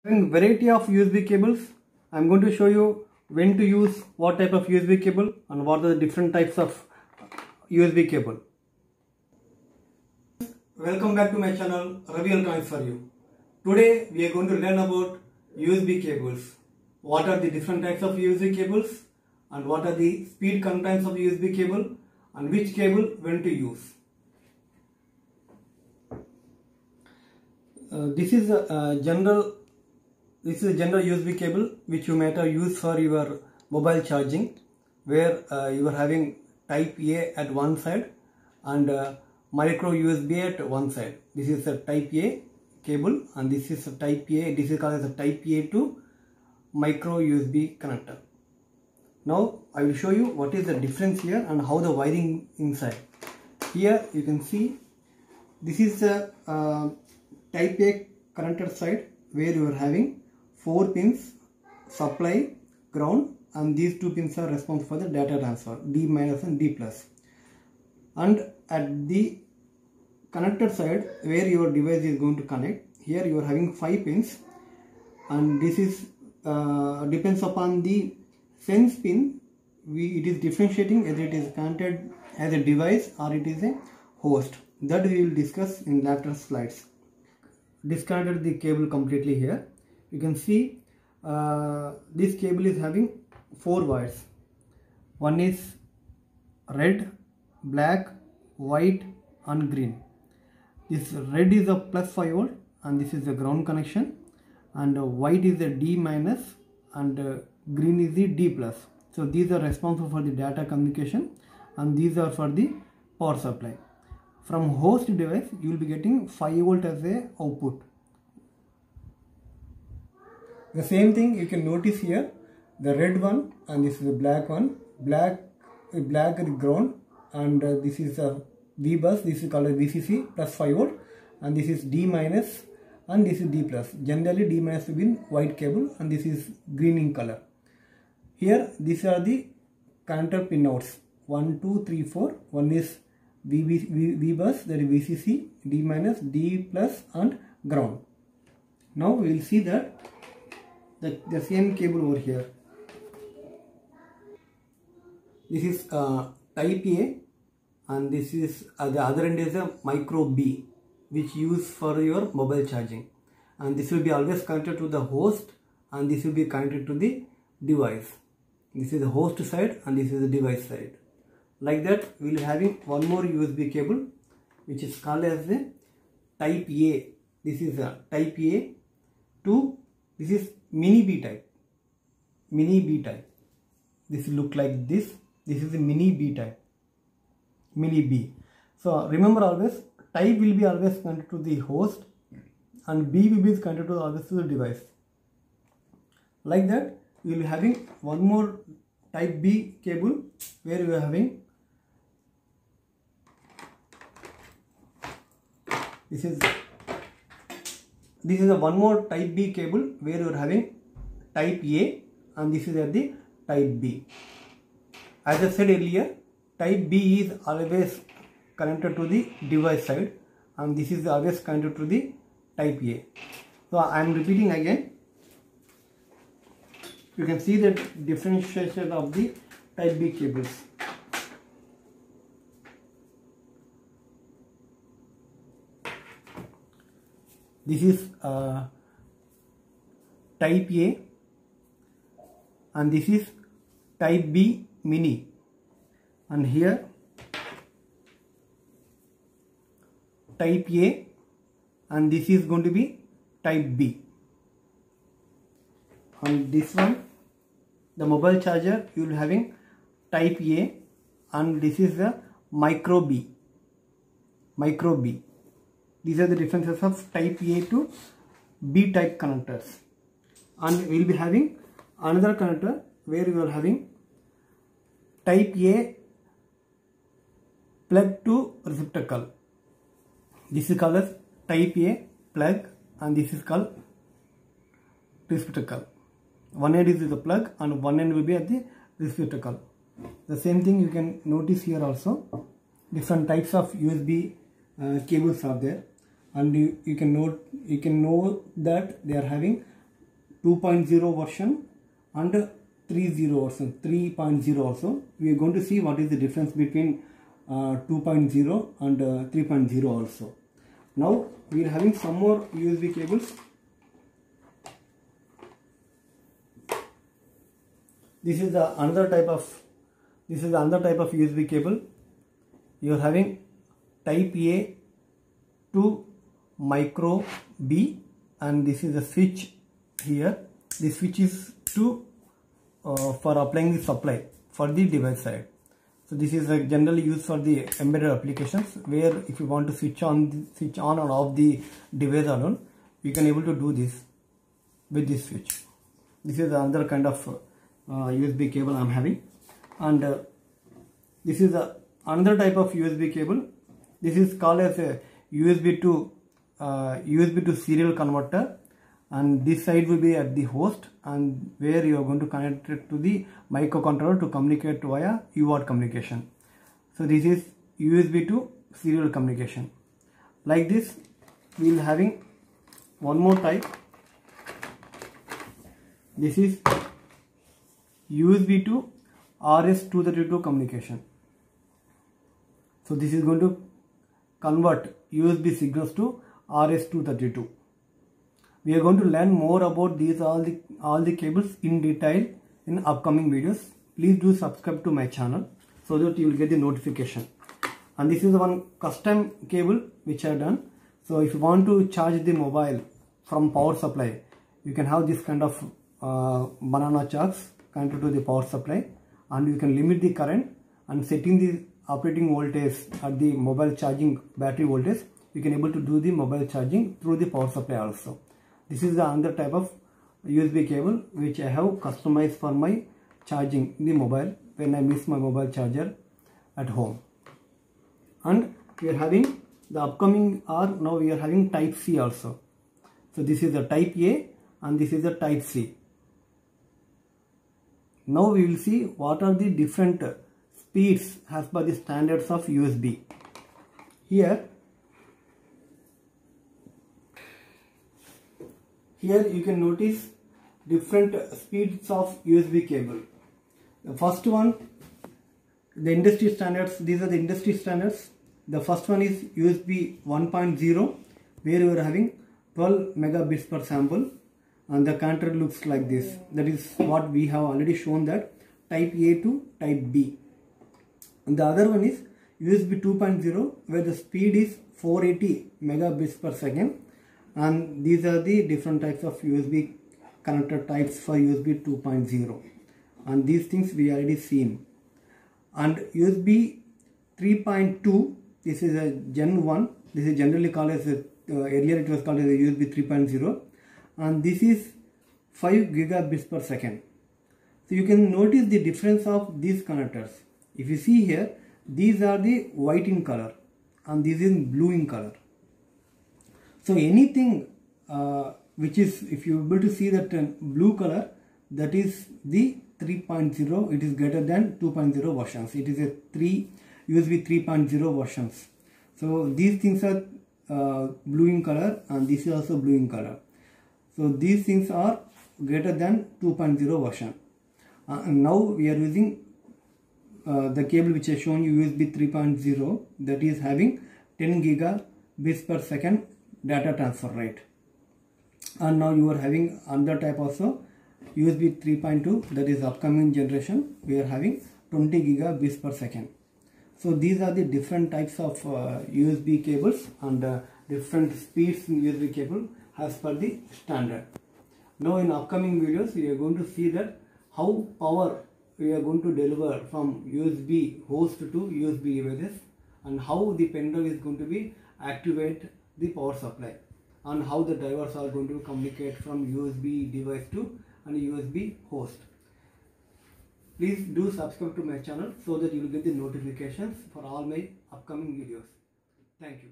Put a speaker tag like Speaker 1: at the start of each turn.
Speaker 1: Having variety of USB cables, I am going to show you when to use what type of USB cable and what are the different types of USB cable. Welcome back to my channel Ravi Electronics for you. Today we are going to learn about USB cables. What are the different types of USB cables and what are the speed constraints of USB cable and which cable when to use. This is a general USB cable which you might have used for your mobile charging, where you are having type A at one side and micro USB at one side. This is a type A cable and this is a type A. This is called as a type A to micro USB connector. Now I will show you what is the difference here and how the wiring inside. Here you can see this is the type A connector side, where you are having 4 pins supply, ground, and these 2 pins are responsible for the data transfer, D minus and D plus. And at the connector side, where your device is going to connect, here you are having 5 pins, and this is depends upon the sense pin. It is differentiating whether it is connected as a device or it is a host. That we will discuss in later slides. Disconnected the cable completely here. You can see this cable is having 4 wires. One is red, black, white and green. This red is a plus 5 volt and this is the ground connection, and white is the D minus and green is the D plus. So these are responsible for the data communication and these are for the power supply. From host device you will be getting 5 volt as a output. The same thing you can notice here, the red one and this is the black one. Black is ground and this is a V bus, this is called a VCC plus 5 volt, and this is D minus and this is D plus. Generally D minus will be in white cable and this is green in color. Here these are the connector pin outs 1, 2, 3, 4. One is V bus, that is VCC, D minus, D plus and ground. Now we will see that the same cable over here. This is type A and this is the other end is a micro B, which use for your mobile charging, and this will be always connected to the host and this will be connected to the device. This is the host side and this is the device side. Like that we will having one more USB cable which is called as the type A. This is a type A to this is mini B type. Mini B type. This will look like this. This is a mini B type. Mini B. So remember always type will be always connected to the host and B will be connected to always to the device. Like that we will be having one more type B cable where we are having this is a one more type B cable where you are having type A and this is at the type B. As I said earlier, type B is always connected to the device side and this is always connected to the type A. So I am repeating again. You can see the differentiation of the type B cables. This is type A and this is type B mini, and here type A and this is going to be type B. On this one, the mobile charger, you will having type A and this is the micro B. Micro B. These are the differences of type A to B type connectors. And we will be having another connector where we are having type A plug to receptacle. This is called as type A plug and this is called receptacle. One end is the plug and one end will be at the receptacle. The same thing you can notice here also. Different types of USB cables are there, and you can know that they are having 2.0 version and 3.0 version, 3.0 also. We are going to see what is the difference between 2.0 and 3.0 also. Now we are having some more USB cables. This is the another type of USB cable. You are having type A to micro B, and this is the switch here. This switch is to for applying the supply for the device side. So this is generally used for the embedded applications, where if you want to switch on or off the device alone, you can able to do this with this switch. This is another kind of USB cable I am having, and this is another type of USB cable. This is called as a USB to serial converter, and this side will be at the host, and where you are going to connect it to the microcontroller to communicate via UART communication. So this is USB to serial communication. Like this, we will having one more type. This is USB to RS-232 communication. So this is going to convert USB signals to RS-232. We are going to learn more about these all the cables in detail in upcoming videos. Please do subscribe to my channel so that you will get the notification. And this is one custom cable which I have done. So if you want to charge the mobile from power supply, you can have this kind of banana charts connected to the power supply, and you can limit the current and setting the operating voltage at the mobile charging battery voltage. You can able to do the mobile charging through the power supply also. This is the another type of USB cable which I have customized for my charging the mobile when I miss my mobile charger at home. And we are having the upcoming now we are having type C also. So this is the type A and this is the type C. Now we will see what are the different speeds as per the standards of USB. Here you can notice different speeds of USB cable. The first one, the industry standards, these are the industry standards. The first one is USB 1.0, where you are having 12 megabits per sample, and the counter looks like this. That is what we have already shown, that type A to type B. And the other one is USB 2.0, where the speed is 480 megabits per second, and these are the different types of USB connector types for USB 2.0, and these things we already seen. And USB 3.2, this is a Gen 1, this is generally called as earlier it was called as a USB 3.0, and this is 5 gigabits per second. So you can notice the difference of these connectors. If you see here, these are the white in color and this is blue in color. So anything which is, if you are able to see that blue color, that is the 3.0, it is greater than 2.0 versions. It is a USB 3.0 versions. So these things are blue in color, and this is also blue in color. So these things are greater than 2.0 version. And now we are using the cable which has shown you, USB 3.0, that is having 10 gigabits per second data transfer rate. And now you are having another type also, USB 3.2, that is upcoming generation, we are having 20 gigabits per second. So these are the different types of USB cables and different speeds in USB cable as per the standard. Now in upcoming videos we are going to see that how power we are going to deliver from USB host to USB devices, and how the pen drive is going to be activate the power supply, and how the drivers are going to communicate from USB device to an USB host. Please do subscribe to my channel so that you will get the notifications for all my upcoming videos. Thank you.